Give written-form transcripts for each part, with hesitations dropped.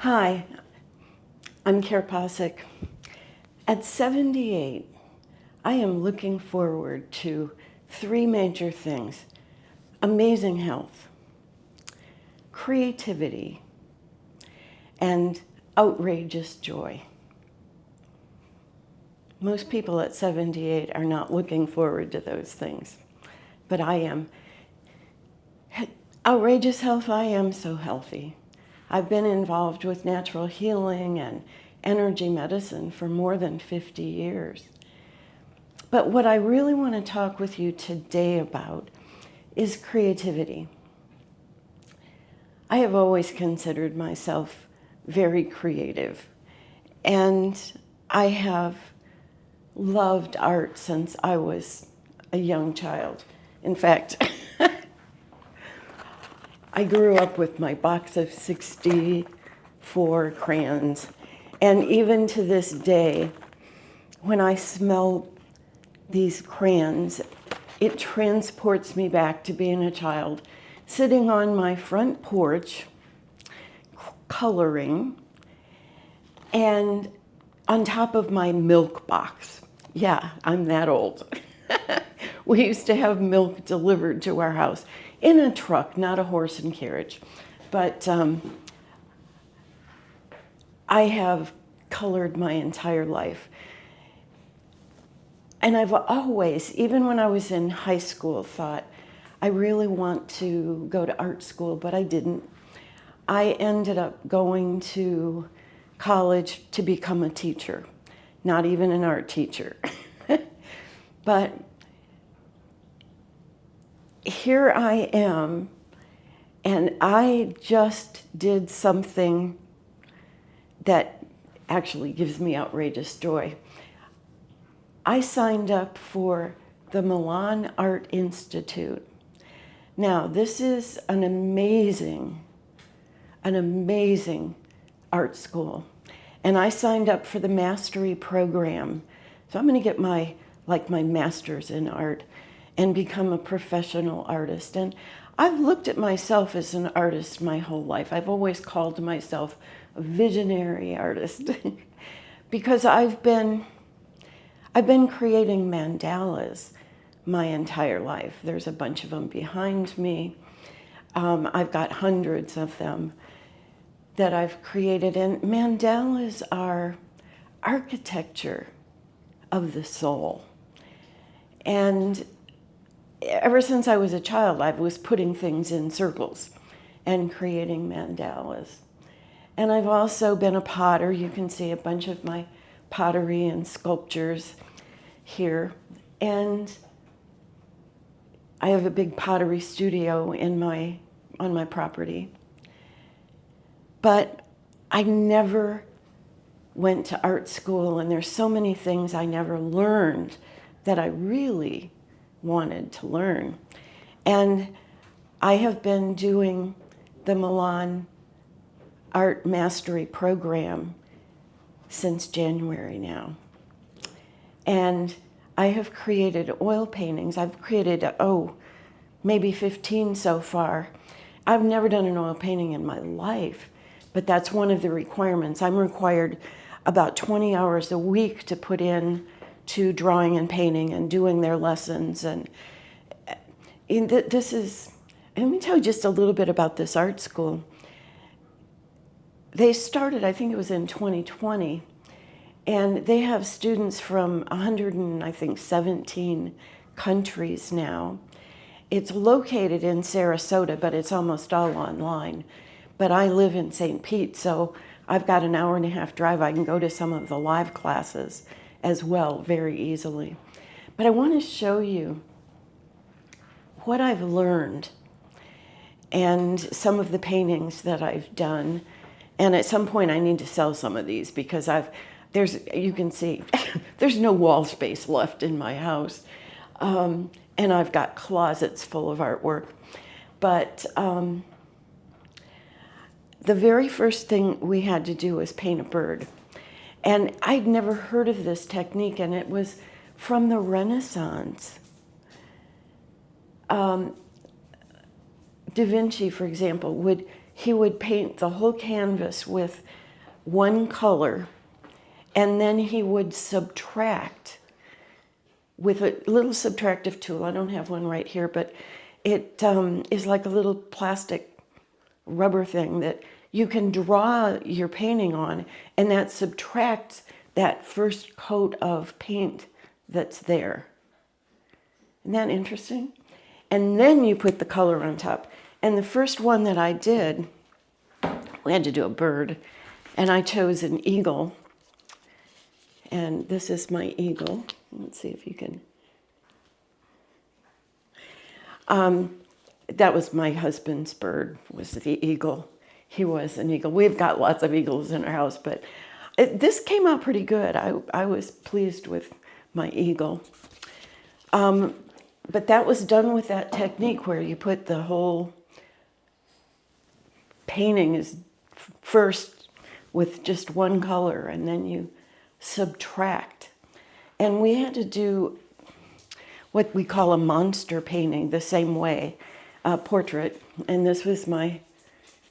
Hi, I'm Kare. At 78, I am looking forward to three major things: amazing health, creativity, and outrageous joy. Most people at 78 are not looking forward to those things, but I am. Outrageous health, I am so healthy. I've been involved with natural healing and energy medicine for more than 50 years. But what I really want to talk with you today about is creativity. I have always considered myself very creative, and I have loved art since I was a young child. In fact, I grew up with my box of 64 crayons, and even to this day, when I smell these crayons, it transports me back to being a child, sitting on my front porch, coloring, and on top of my milk box. Yeah, I'm that old. We used to have milk delivered to our house in a truck, not a horse and carriage. But I have colored my entire life. And I've always, even when I was in high school, thought, I really want to go to art school, but I didn't. I ended up going to college to become a teacher, not even an art teacher. But here I am, and I just did something that actually gives me outrageous joy. I signed up for the Milan Art Institute. Now, this is an amazing art school. And I signed up for the mastery program. So I'm going to get my master's in art and become a professional artist. And I've looked at myself as an artist my whole life. I've always called myself a visionary artist because I've been creating mandalas my entire life. There's a bunch of them behind me. I've got hundreds of them that I've created. And mandalas are architecture of the soul. And ever since I was a child, I was putting things in circles and creating mandalas. And I've also been a potter. You can see a bunch of my pottery and sculptures here. And I have a big pottery studio on my property. But I never went to art school, and there's so many things I never learned that I really wanted to learn. And I have been doing the Milan Art Mastery Program since January now. And I have created oil paintings. I've created, maybe 15 so far. I've never done an oil painting in my life, but that's one of the requirements. I'm required about 20 hours a week to put in to drawing and painting and doing their lessons. And this is, let me tell you just a little bit about this art school. They started, I think it was in 2020, and they have students from 117 countries now. It's located in Sarasota, but it's almost all online. But I live in St. Pete, so I've got an hour and a half drive. I can go to some of the live classes as well very easily. But I want to show you what I've learned and some of the paintings that I've done. And at some point I need to sell some of these because you can see, there's no wall space left in my house. And I've got closets full of artwork. But the very first thing we had to do was paint a bird. And I'd never heard of this technique, and it was from the Renaissance. Da Vinci, for example, he would paint the whole canvas with one color, and then he would subtract with a little subtractive tool. I don't have one right here, but it is like a little plastic rubber thing that you can draw your painting on, and that subtracts that first coat of paint that's there. Isn't that interesting? And then you put the color on top. And the first one that I did, we had to do a bird, and I chose an eagle. And this is my eagle. Let's see if you can. That was my husband's bird, was the eagle. He was an eagle. We've got lots of eagles in our house, but this came out pretty good. I was pleased with my eagle. But that was done with that technique where you put the whole painting is first with just one color, and then you subtract. And we had to do what we call a monster painting the same way, a portrait. And this was my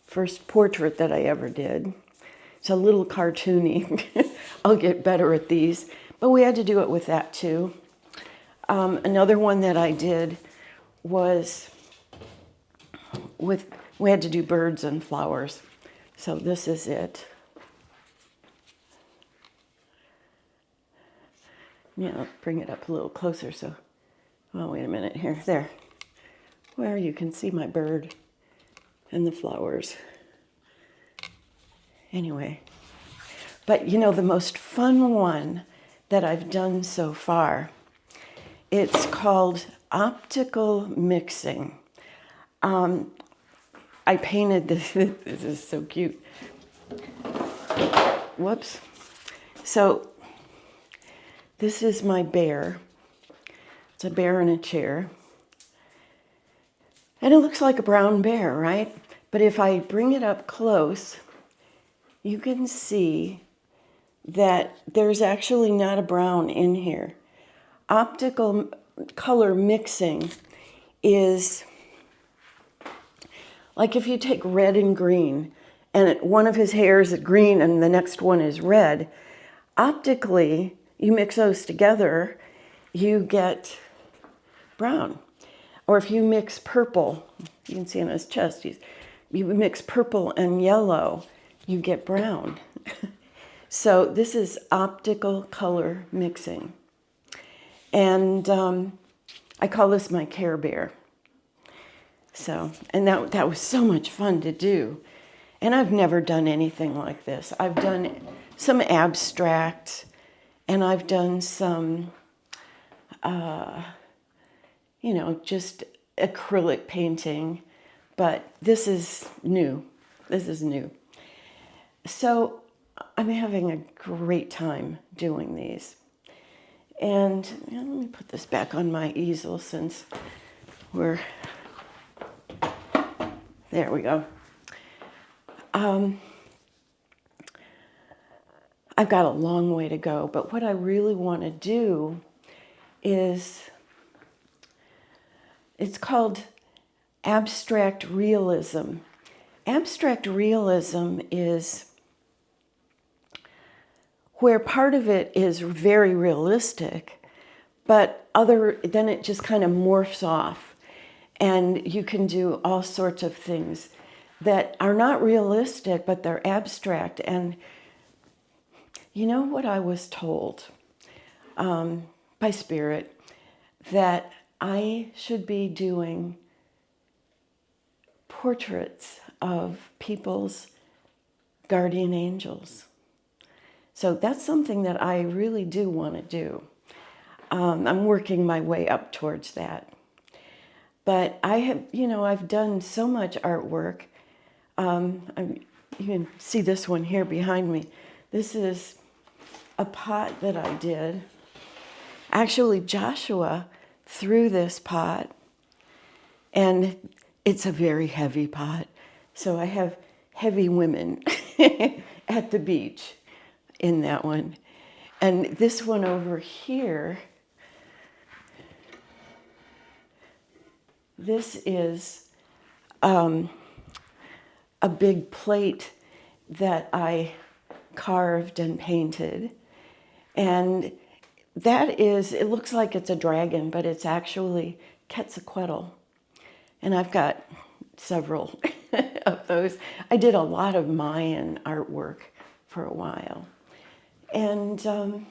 first portrait that I ever did. It's a little cartoony. I'll get better at these. But we had to do it with that too. Another one that I did was we had to do birds and flowers. So this is it. Yeah, I'll bring it up a little closer so, oh, wait a minute here. There. Where you can see my bird and the flowers. Anyway, but you know, the most fun one that I've done so far, it's called optical mixing. I painted this. This is so cute. Whoops. So this is my bear. It's a bear in a chair. And it looks like a brown bear, right? But if I bring it up close, you can see that there's actually not a brown in here. Optical color mixing is like if you take red and green, and one of his hairs is green and the next one is red, optically, you mix those together, you get brown. Or if you mix purple, you can see on his chest, you mix purple and yellow, you get brown. So this is optical color mixing. And I call this my Care Bear. So, and that was so much fun to do. And I've never done anything like this. I've done some abstract, and I've done some, just acrylic painting. But this is new. This is new. So I'm having a great time doing these. And let me put this back on my easel since we're... There we go. I've got a long way to go, but what I really want to do is, it's called abstract realism. Abstract realism is where part of it is very realistic, but then it just kind of morphs off. And you can do all sorts of things that are not realistic, but they're abstract. And you know what I was told by Spirit? That I should be doing portraits of people's guardian angels. So that's something that I really do want to do. I'm working my way up towards that. But I have, I've done so much artwork. You can see this one here behind me. This is a pot that I did. Actually, Joshua threw this pot, and it's a very heavy pot. So I have heavy women at the beach in that one. And this one over here, this is a a big plate that I carved and painted. And that is, it looks like it's a dragon, but it's actually Quetzalcoatl. And I've got several of those. I did a lot of Mayan artwork for a while. And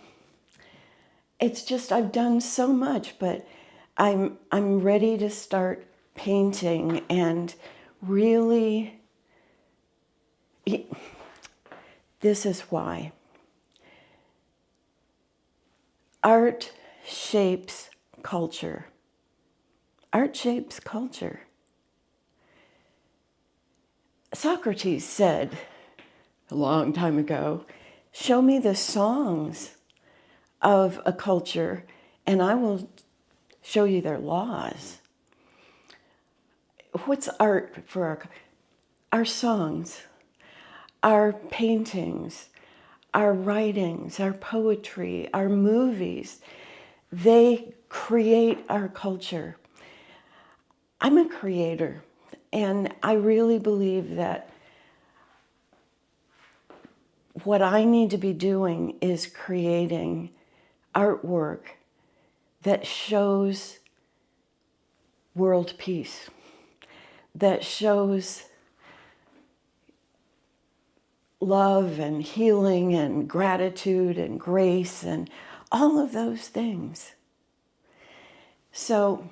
it's just, I've done so much, but I'm ready to start painting and really, this is why. Art shapes culture. Art shapes culture. Socrates said a long time ago, show me the songs of a culture and I will show you their laws. What's art for our songs, our paintings, our writings, our poetry, our movies? They create our culture. I'm a creator, and I really believe that what I need to be doing is creating artwork that shows world peace, that shows love and healing and gratitude and grace and all of those things. So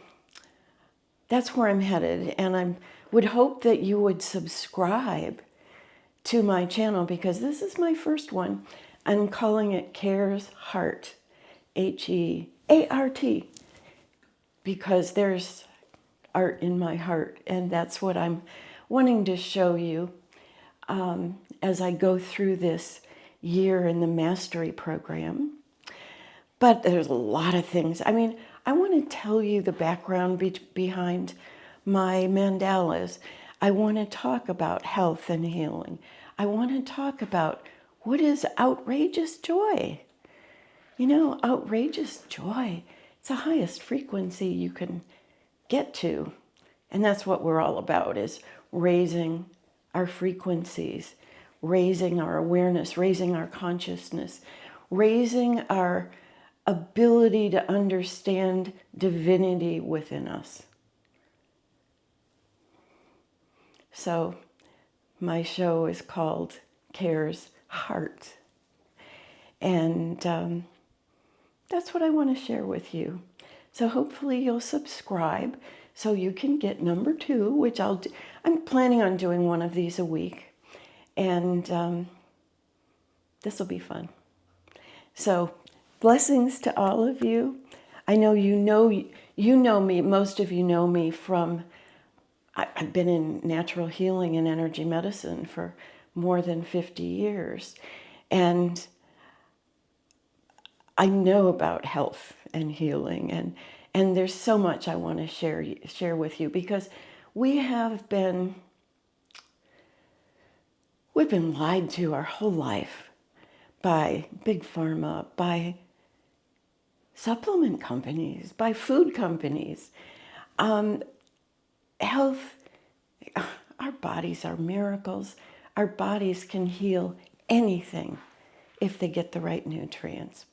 that's where I'm headed, and I would hope that you would subscribe to my channel because this is my first one. I'm calling it Kare's Heart, HeART, because there's art in my heart, and that's what I'm wanting to show you as I go through this year in the mastery program. But there's a lot of things. I mean, I want to tell you the background behind my mandalas. I want to talk about health and healing. I want to talk about what is outrageous joy. You know, outrageous joy. It's the highest frequency you can get to. And that's what we're all about, is raising our frequencies, raising our awareness, raising our consciousness, raising our ability to understand divinity within us. So my show is called Kare's Heart. And that's what I want to share with you. So hopefully you'll subscribe so you can get number 2, which I'll do. I'm planning on doing one of these a week. And this will be fun. So blessings to all of you. I know you know me. Most of you know me from, I've been in natural healing and energy medicine for more than 50 years. And I know about health and healing. And there's so much I want to share with you because we've been lied to our whole life by big pharma, by supplement companies, by food companies. Health, our bodies are miracles. Our bodies can heal anything if they get the right nutrients.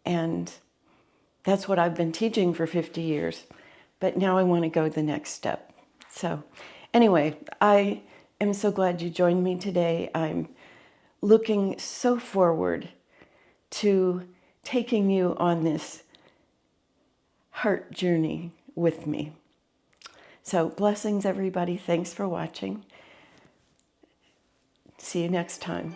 And that's what I've been teaching for 50 years. But now I want to go the next step. So anyway, I am so glad you joined me today. I'm looking so forward to taking you on this heart journey with me. So blessings, everybody. Thanks for watching. See you next time.